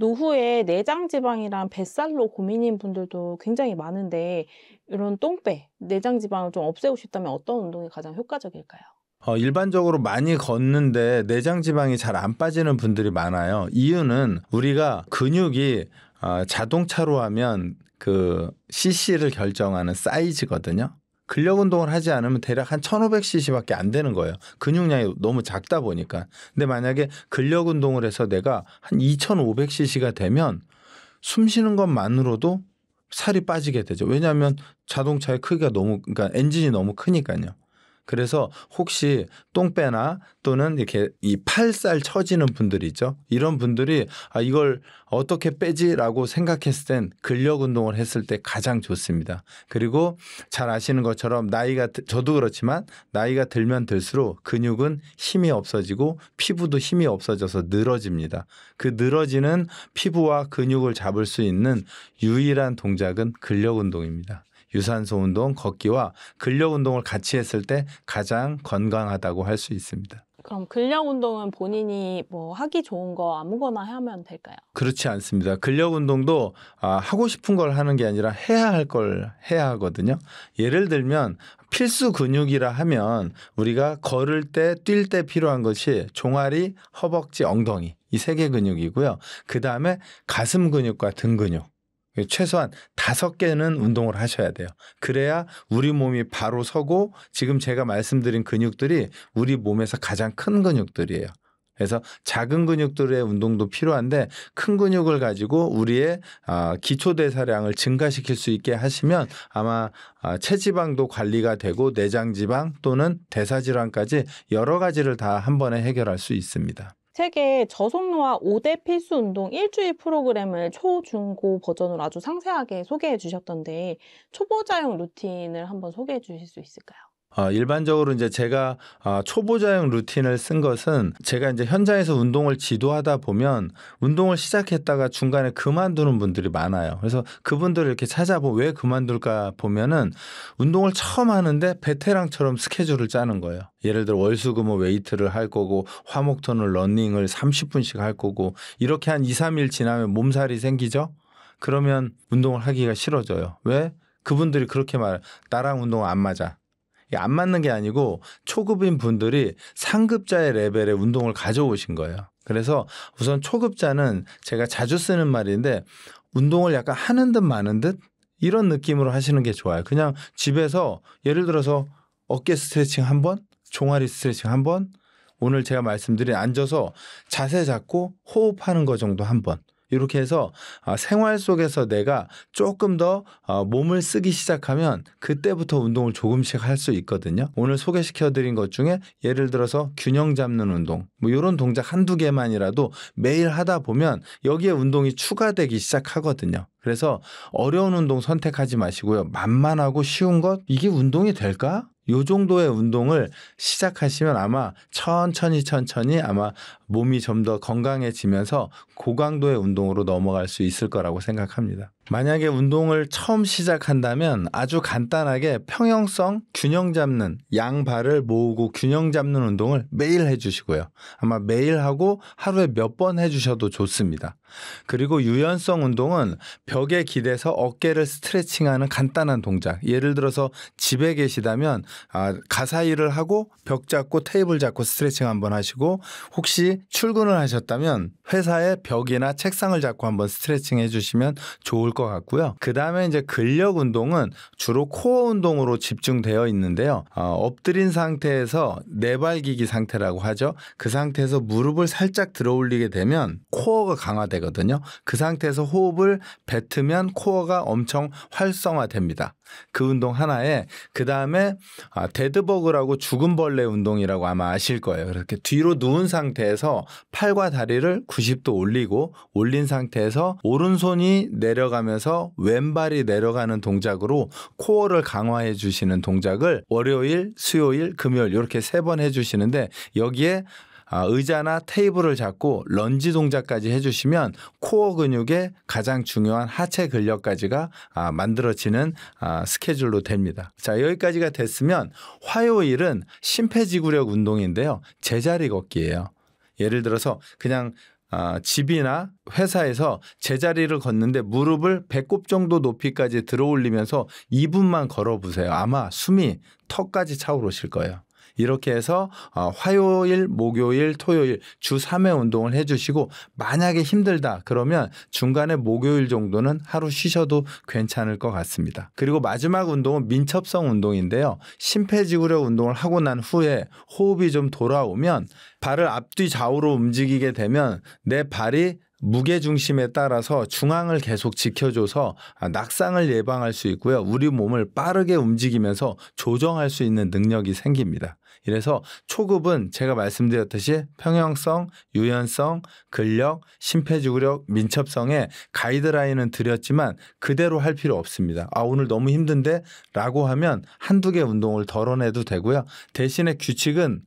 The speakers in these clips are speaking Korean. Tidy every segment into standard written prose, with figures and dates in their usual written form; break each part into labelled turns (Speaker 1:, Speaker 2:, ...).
Speaker 1: 노후에 내장 지방이랑 뱃살로 고민인 분들도 굉장히 많은데 이런 똥배, 내장 지방을 좀 없애고 싶다면 어떤 운동이 가장 효과적일까요?
Speaker 2: 일반적으로 많이 걷는데 내장 지방이 잘 안 빠지는 분들이 많아요. 이유는 우리가 근육이 자동차로 하면 그 cc를 결정하는 사이즈거든요. 근력 운동을 하지 않으면 대략 한 1500cc밖에 안 되는 거예요. 근육량이 너무 작다 보니까. 근데 만약에 근력 운동을 해서 내가 한 2500cc가 되면 숨 쉬는 것만으로도 살이 빠지게 되죠. 왜냐하면 자동차의 크기가 그러니까 엔진이 너무 크니까요. 그래서 혹시 똥배나 또는 이렇게 이 팔살 처지는 분들이 있죠. 이런 분들이 이걸 어떻게 빼지라고 생각했을 땐 근력 운동을 했을 때 가장 좋습니다. 그리고 잘 아시는 것처럼 저도 그렇지만 나이가 들면 들수록 근육은 힘이 없어지고 피부도 힘이 없어져서 늘어집니다. 그 늘어지는 피부와 근육을 잡을 수 있는 유일한 동작은 근력 운동입니다. 유산소 운동, 걷기와 근력 운동을 같이 했을 때 가장 건강하다고 할 수 있습니다.
Speaker 1: 그럼 근력 운동은 본인이 뭐 하기 좋은 거 아무거나 하면 될까요?
Speaker 2: 그렇지 않습니다. 근력 운동도 하고 싶은 걸 하는 게 아니라 해야 할 걸 해야 하거든요. 예를 들면 필수 근육이라 하면 우리가 걸을 때, 뛸 때 필요한 것이 종아리, 허벅지, 엉덩이 이 3개 근육이고요. 그다음에 가슴 근육과 등 근육. 최소한 5개는 운동을 하셔야 돼요. 그래야 우리 몸이 바로 서고 지금 제가 말씀드린 근육들이 우리 몸에서 가장 큰 근육들이에요. 그래서 작은 근육들의 운동도 필요한데 큰 근육을 가지고 우리의 기초대사량을 증가시킬 수 있게 하시면 아마 체지방도 관리가 되고 내장지방 또는 대사질환까지 여러 가지를 다 한 번에 해결할 수 있습니다.
Speaker 1: 책에 저속노화 5대 필수 운동 일주일 프로그램을 초, 중, 고 버전으로 아주 상세하게 소개해 주셨던데 초보자용 루틴을 한번 소개해 주실 수 있을까요?
Speaker 2: 일반적으로 이제 제가 초보자용 루틴을 쓴 것은 제가 이제 현장에서 운동을 지도하다 보면 운동을 시작했다가 중간에 그만두는 분들이 많아요. 그래서 그분들을 이렇게 찾아보면 왜 그만둘까 보면은 운동을 처음 하는데 베테랑처럼 스케줄을 짜는 거예요. 예를 들어 월수금은 웨이트를 할 거고 화목토는 러닝을 30분씩 할 거고 이렇게 한 2, 3일 지나면 몸살이 생기죠. 그러면 운동을 하기가 싫어져요. 왜? 그분들이 그렇게 말해요. 나랑 운동 안 맞아. 안 맞는 게 아니고 초급인 분들이 상급자의 레벨의 운동을 가져오신 거예요. 그래서 우선 초급자는 제가 자주 쓰는 말인데 운동을 약간 하는 듯 마는 듯 이런 느낌으로 하시는 게 좋아요. 그냥 집에서 예를 들어서 어깨 스트레칭 한 번, 종아리 스트레칭 한 번, 오늘 제가 말씀드린 앉아서 자세 잡고 호흡하는 거 정도 한 번. 이렇게 해서 생활 속에서 내가 조금 더 몸을 쓰기 시작하면 그때부터 운동을 조금씩 할 수 있거든요. 오늘 소개시켜드린 것 중에 예를 들어서 균형 잡는 운동 뭐 이런 동작 한두 개만이라도 매일 하다 보면 여기에 운동이 추가되기 시작하거든요. 그래서 어려운 운동 선택하지 마시고요. 만만하고 쉬운 것 이게 운동이 될까? 요 정도의 운동을 시작하시면 아마 천천히 아마 몸이 좀 더 건강해지면서 고강도의 운동으로 넘어갈 수 있을 거라고 생각합니다. 만약에 운동을 처음 시작한다면 아주 간단하게 평형성 균형 잡는 양발을 모으고 균형 잡는 운동을 매일 해주시고요. 아마 매일 하고 하루에 몇 번 해주셔도 좋습니다. 그리고 유연성 운동은 벽에 기대서 어깨를 스트레칭하는 간단한 동작. 예를 들어서 집에 계시다면 가사일을 하고 벽 잡고 테이블 잡고 스트레칭 한번 하시고 혹시 출근을 하셨다면 회사의 벽이나 책상을 잡고 한번 스트레칭 해주시면 좋을 것 같고요. 그 다음에 이제 근력 운동은 주로 코어 운동으로 집중되어 있는데요. 엎드린 상태에서 내발기기 상태라고 하죠. 그 상태에서 무릎을 살짝 들어 올리게 되면 코어가 강화되거든요. 그 상태에서 호흡을 뱉으면 코어가 엄청 활성화됩니다. 그 운동 하나에 그 다음에 데드버그라고 죽은 벌레 운동이라고 아마 아실 거예요. 이렇게 뒤로 누운 상태에서 팔과 다리를 90도 올리고 올린 상태에서 오른손이 내려가면서 왼발이 내려가는 동작으로 코어를 강화해 주시는 동작을 월요일, 수요일, 금요일 이렇게 3번 해주시는데 여기에 의자나 테이블을 잡고 런지 동작까지 해주시면 코어 근육의 가장 중요한 하체 근력까지가 만들어지는 스케줄로 됩니다. 자, 여기까지가 됐으면 화요일은 심폐지구력 운동인데요. 제자리 걷기예요. 예를 들어서 그냥 집이나 회사에서 제자리를 걷는데 무릎을 배꼽 정도 높이까지 들어올리면서 2분만 걸어보세요. 아마 숨이 턱까지 차오르실 거예요. 이렇게 해서 화요일, 목요일, 토요일 주 3회 운동을 해주시고 만약에 힘들다 그러면 중간에 목요일 정도는 하루 쉬셔도 괜찮을 것 같습니다. 그리고 마지막 운동은 민첩성 운동인데요. 심폐지구력 운동을 하고 난 후에 호흡이 좀 돌아오면 발을 앞뒤 좌우로 움직이게 되면 내 발이 무게중심에 따라서 중앙을 계속 지켜줘서 낙상을 예방할 수 있고요. 우리 몸을 빠르게 움직이면서 조정할 수 있는 능력이 생깁니다. 이래서 초급은 제가 말씀드렸듯이 평형성, 유연성, 근력, 심폐지구력, 민첩성에 가이드라인은 드렸지만 그대로 할 필요 없습니다. 오늘 너무 힘든데? 라고 하면 한두 개 운동을 덜어내도 되고요. 대신에 규칙은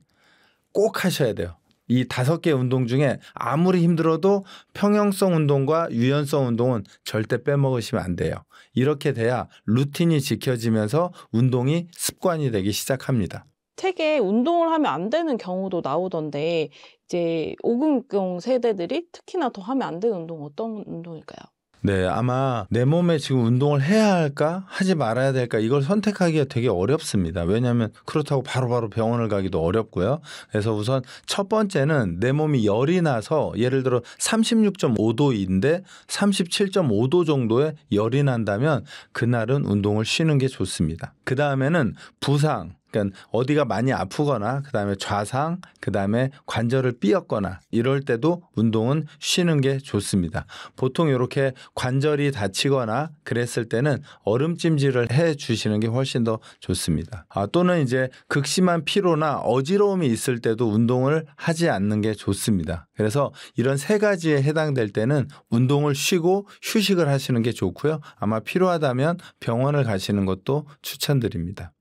Speaker 2: 꼭 하셔야 돼요. 이 5개 운동 중에 아무리 힘들어도 평형성 운동과 유연성 운동은 절대 빼먹으시면 안 돼요. 이렇게 돼야 루틴이 지켜지면서 운동이 습관이 되기 시작합니다.
Speaker 1: 책에 운동을 하면 안 되는 경우도 나오던데 이제 5060 세대들이 특히나 더 하면 안 되는 운동 어떤 운동일까요?
Speaker 2: 네, 아마 내 몸에 지금 운동을 해야 할까 하지 말아야 될까 이걸 선택하기가 되게 어렵습니다. 왜냐하면 그렇다고 바로바로 병원을 가기도 어렵고요. 그래서 우선 첫 번째는 내 몸이 열이 나서 예를 들어 36.5도인데 37.5도 정도의 열이 난다면 그날은 운동을 쉬는 게 좋습니다. 그 다음에는 부상. 그러니까 어디가 많이 아프거나 그다음에 좌상, 그다음에 관절을 삐었거나 이럴 때도 운동은 쉬는 게 좋습니다. 보통 이렇게 관절이 다치거나 그랬을 때는 얼음찜질을 해 주시는 게 훨씬 더 좋습니다. 또는 이제 극심한 피로나 어지러움이 있을 때도 운동을 하지 않는 게 좋습니다. 그래서 이런 3가지에 해당될 때는 운동을 쉬고 휴식을 하시는 게 좋고요. 아마 필요하다면 병원을 가시는 것도 추천드립니다.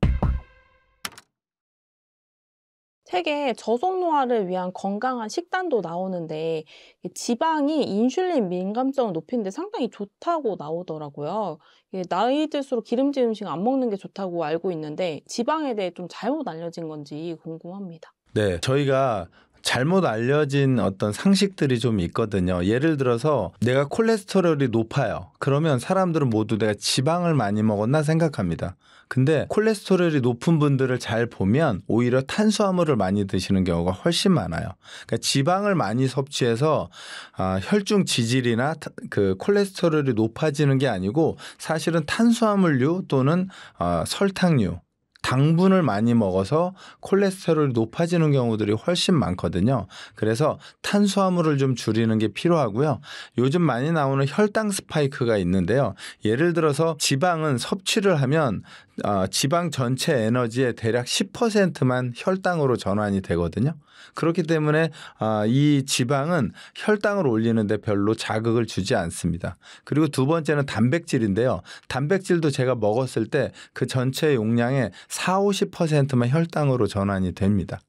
Speaker 1: 책에 저속 노화를 위한 건강한 식단도 나오는데 지방이 인슐린 민감성을 높이는 데 상당히 좋다고 나오더라고요. 나이 들수록 기름진 음식 안 먹는 게 좋다고 알고 있는데 지방에 대해 좀 잘못 알려진 건지 궁금합니다.
Speaker 2: 네, 저희가 잘못 알려진 어떤 상식들이 좀 있거든요. 예를 들어서 내가 콜레스테롤이 높아요. 그러면 사람들은 모두 내가 지방을 많이 먹었나 생각합니다. 근데 콜레스테롤이 높은 분들을 잘 보면 오히려 탄수화물을 많이 드시는 경우가 훨씬 많아요. 그러니까 지방을 많이 섭취해서 혈중 지질이나 그 콜레스테롤이 높아지는 게 아니고 사실은 탄수화물류 또는 설탕류 당분을 많이 먹어서 콜레스테롤이 높아지는 경우들이 훨씬 많거든요. 그래서 탄수화물을 좀 줄이는 게 필요하고요. 요즘 많이 나오는 혈당 스파이크가 있는데요. 예를 들어서 지방은 섭취를 하면 지방 전체 에너지의 대략 10%만 혈당으로 전환이 되거든요. 그렇기 때문에 이 지방은 혈당을 올리는데 별로 자극을 주지 않습니다. 그리고 두 번째는 단백질인데요. 단백질도 제가 먹었을 때 그 전체 용량의 40~50%만 혈당으로 전환이 됩니다.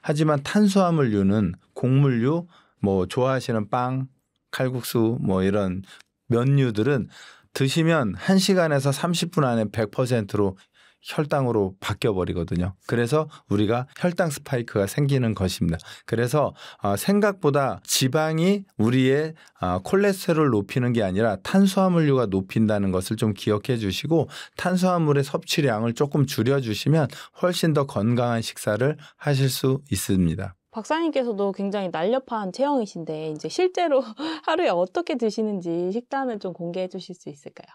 Speaker 2: 하지만 탄수화물류는 곡물류, 뭐 좋아하시는 빵, 칼국수, 뭐 이런 면류들은 드시면 1시간에서 30분 안에 100%로 혈당으로 바뀌어버리거든요. 그래서 우리가 혈당 스파이크가 생기는 것입니다. 그래서 생각보다 지방이 우리의 콜레스테롤 높이는 게 아니라 탄수화물류가 높인다는 것을 좀 기억해 주시고 탄수화물의 섭취량을 조금 줄여주시면 훨씬 더 건강한 식사를 하실 수 있습니다.
Speaker 1: 박사님께서도 굉장히 날렵한 체형이신데 이제 실제로 하루에 어떻게 드시는지 식단을 좀 공개해 주실 수 있을까요?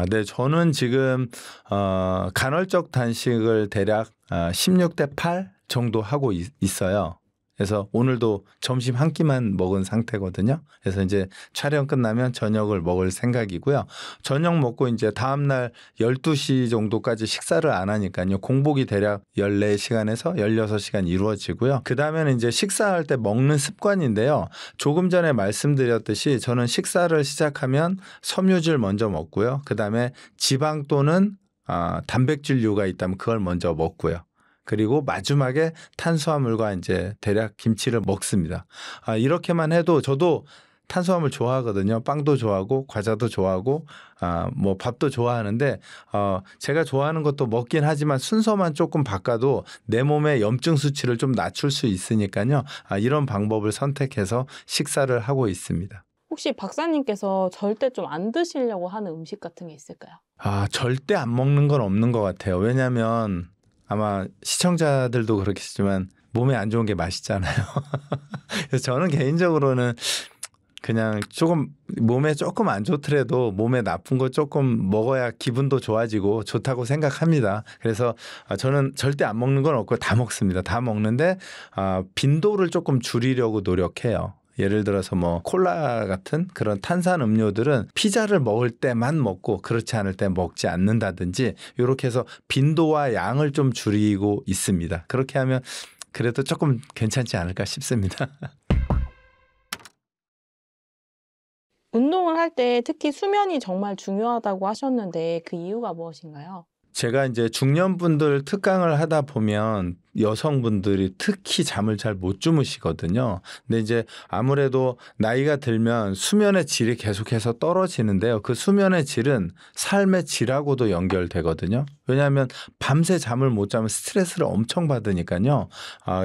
Speaker 2: 네. 저는 지금 간헐적 단식을 대략 16:8 정도 하고 있어요. 그래서 오늘도 점심 한 끼만 먹은 상태거든요. 그래서 이제 촬영 끝나면 저녁을 먹을 생각이고요. 저녁 먹고 이제 다음날 12시 정도까지 식사를 안 하니까요. 공복이 대략 14시간에서 16시간 이루어지고요. 그 다음에는 이제 식사할 때 먹는 습관인데요. 조금 전에 말씀드렸듯이 저는 식사를 시작하면 섬유질 먼저 먹고요. 그 다음에 지방 또는 단백질류가 있다면 그걸 먼저 먹고요. 그리고 마지막에 탄수화물과 이제 대략 김치를 먹습니다. 이렇게만 해도 저도 탄수화물 좋아하거든요. 빵도 좋아하고 과자도 좋아하고 뭐 밥도 좋아하는데 제가 좋아하는 것도 먹긴 하지만 순서만 조금 바꿔도 내 몸의 염증 수치를 좀 낮출 수 있으니까요. 이런 방법을 선택해서 식사를 하고 있습니다.
Speaker 1: 혹시 박사님께서 절대 좀 안 드시려고 하는 음식 같은 게 있을까요?
Speaker 2: 절대 안 먹는 건 없는 것 같아요. 왜냐하면 아마 시청자들도 그렇겠지만 몸에 안 좋은 게 맛있잖아요. 그래서 저는 개인적으로는 그냥 조금 몸에 조금 안 좋더라도 몸에 나쁜 거 조금 먹어야 기분도 좋아지고 좋다고 생각합니다. 그래서 저는 절대 안 먹는 건 없고 다 먹습니다. 다 먹는데 빈도를 조금 줄이려고 노력해요. 예를 들어서 뭐 콜라 같은 그런 탄산 음료들은 피자를 먹을 때만 먹고 그렇지 않을 때 먹지 않는다든지 이렇게 해서 빈도와 양을 좀 줄이고 있습니다. 그렇게 하면 그래도 조금 괜찮지 않을까 싶습니다.
Speaker 1: 운동을 할 때 특히 수면이 정말 중요하다고 하셨는데 그 이유가 무엇인가요?
Speaker 2: 제가 이제 중년분들 특강을 하다 보면 여성분들이 특히 잠을 잘 못 주무시거든요. 근데 이제 아무래도 나이가 들면 수면의 질이 계속해서 떨어지는데요. 그 수면의 질은 삶의 질하고도 연결되거든요. 왜냐하면 밤새 잠을 못 자면 스트레스를 엄청 받으니까요.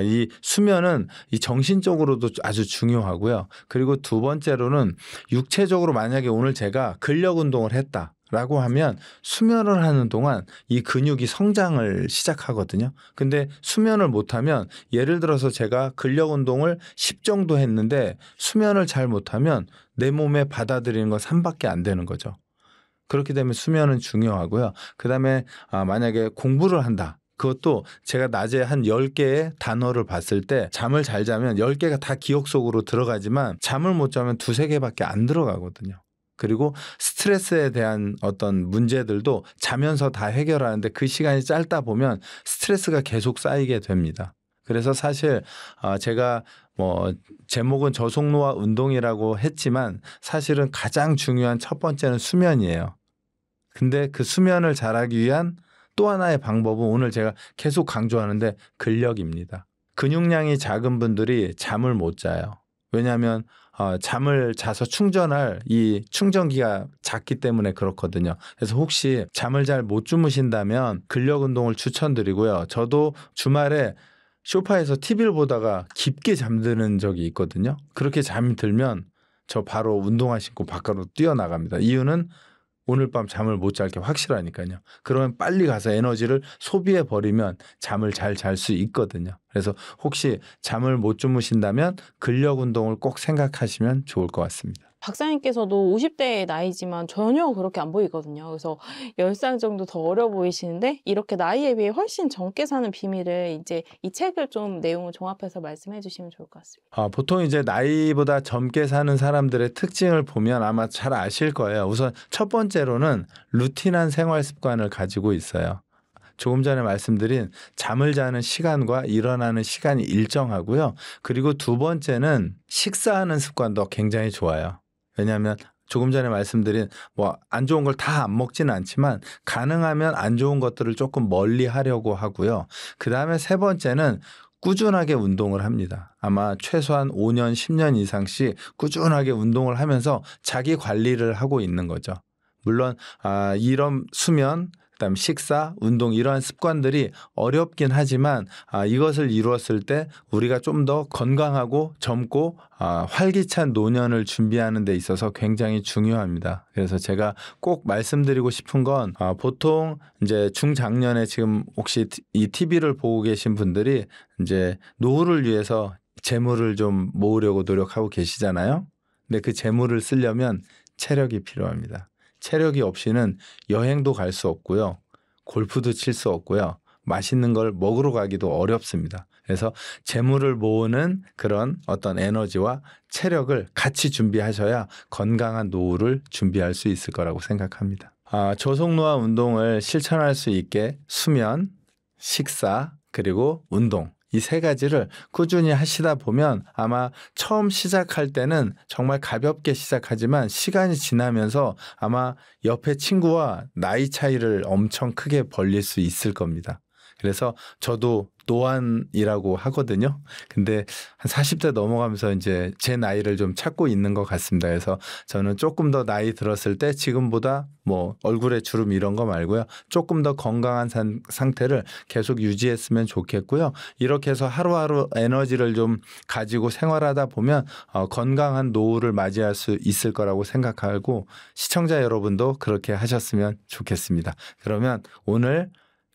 Speaker 2: 이 수면은 이 정신적으로도 아주 중요하고요. 그리고 두 번째로는 육체적으로 만약에 오늘 제가 근력 운동을 했다. 라고 하면 수면을 하는 동안 이 근육이 성장을 시작하거든요. 근데 수면을 못하면 예를 들어서 제가 근력 운동을 10 정도 했는데 수면을 잘 못하면 내 몸에 받아들이는 건 3밖에 안 되는 거죠. 그렇기 때문에 수면은 중요하고요. 그다음에 만약에 공부를 한다. 그것도 제가 낮에 한 10개의 단어를 봤을 때 잠을 잘 자면 10개가 다 기억 속으로 들어가지만 잠을 못 자면 2, 3개밖에 안 들어가거든요. 그리고 스트레스에 대한 어떤 문제들도 자면서 다 해결하는데 그 시간이 짧다 보면 스트레스가 계속 쌓이게 됩니다. 그래서 사실 제가 뭐 제목은 저속노화 운동이라고 했지만 사실은 가장 중요한 첫 번째는 수면이에요. 근데 그 수면을 잘하기 위한 또 하나의 방법은 오늘 제가 계속 강조하는데 근력입니다. 근육량이 작은 분들이 잠을 못 자요. 왜냐하면 잠을 자서 충전할 이 충전기가 작기 때문에 그렇거든요. 그래서 혹시 잠을 잘 못 주무신다면 근력 운동을 추천드리고요. 저도 주말에 소파에서 TV를 보다가 깊게 잠드는 적이 있거든요. 그렇게 잠이 들면 저 바로 운동화 신고 바깥으로 뛰어나갑니다. 이유는 오늘 밤 잠을 못 잘 게 확실하니까요. 그러면 빨리 가서 에너지를 소비해 버리면 잠을 잘 잘 수 있거든요. 그래서 혹시 잠을 못 주무신다면 근력 운동을 꼭 생각하시면 좋을 것 같습니다.
Speaker 1: 박사님께서도 50대의 나이지만 전혀 그렇게 안 보이거든요. 그래서 10살 정도 더 어려 보이시는데 이렇게 나이에 비해 훨씬 젊게 사는 비밀을 이제 이 책을 좀 내용을 종합해서 말씀해 주시면 좋을 것 같습니다.
Speaker 2: 보통 이제 나이보다 젊게 사는 사람들의 특징을 보면 아마 잘 아실 거예요. 우선 첫 번째로는 루틴한 생활 습관을 가지고 있어요. 조금 전에 말씀드린 잠을 자는 시간과 일어나는 시간이 일정하고요. 그리고 두 번째는 식사하는 습관도 굉장히 좋아요. 왜냐하면 조금 전에 말씀드린 뭐 안 좋은 걸 다 안 먹지는 않지만 가능하면 안 좋은 것들을 조금 멀리 하려고 하고요. 그다음에 세 번째는 꾸준하게 운동을 합니다. 아마 최소한 5년, 10년 이상씩 꾸준하게 운동을 하면서 자기 관리를 하고 있는 거죠. 물론 이런 수면, 그다음 식사, 운동 이러한 습관들이 어렵긴 하지만 이것을 이루었을 때 우리가 좀 더 건강하고 젊고 활기찬 노년을 준비하는 데 있어서 굉장히 중요합니다. 그래서 제가 꼭 말씀드리고 싶은 건 보통 이제 중장년에 지금 혹시 이 TV를 보고 계신 분들이 이제 노후를 위해서 재물을 좀 모으려고 노력하고 계시잖아요. 근데 그 재물을 쓰려면 체력이 필요합니다. 체력이 없이는 여행도 갈 수 없고요. 골프도 칠 수 없고요. 맛있는 걸 먹으러 가기도 어렵습니다. 그래서 재물을 모으는 그런 어떤 에너지와 체력을 같이 준비하셔야 건강한 노후를 준비할 수 있을 거라고 생각합니다. 저속노화 운동을 실천할 수 있게 수면, 식사, 그리고 운동 이 세 가지를 꾸준히 하시다 보면 아마 처음 시작할 때는 정말 가볍게 시작하지만 시간이 지나면서 아마 옆에 친구와 나이 차이를 엄청 크게 벌릴 수 있을 겁니다. 그래서 저도 노안이라고 하거든요. 근데 한 40대 넘어가면서 이제 제 나이를 좀 찾고 있는 것 같습니다. 그래서 저는 조금 더 나이 들었을 때 지금보다 뭐 얼굴에 주름 이런 거 말고요. 조금 더 건강한 상태를 계속 유지했으면 좋겠고요. 이렇게 해서 하루하루 에너지를 좀 가지고 생활하다 보면 건강한 노후를 맞이할 수 있을 거라고 생각하고 시청자 여러분도 그렇게 하셨으면 좋겠습니다. 그러면 오늘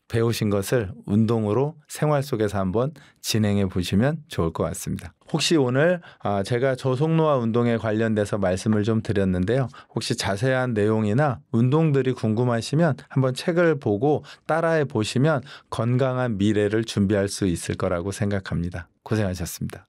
Speaker 2: 배우신 것을 운동으로 생활 속에서 한번 진행해 보시면 좋을 것 같습니다. 혹시 오늘 제가 저속노화 운동에 관련돼서 말씀을 좀 드렸는데요. 혹시 자세한 내용이나 운동들이 궁금하시면 한번 책을 보고 따라해 보시면 건강한 미래를 준비할 수 있을 거라고 생각합니다. 고생하셨습니다.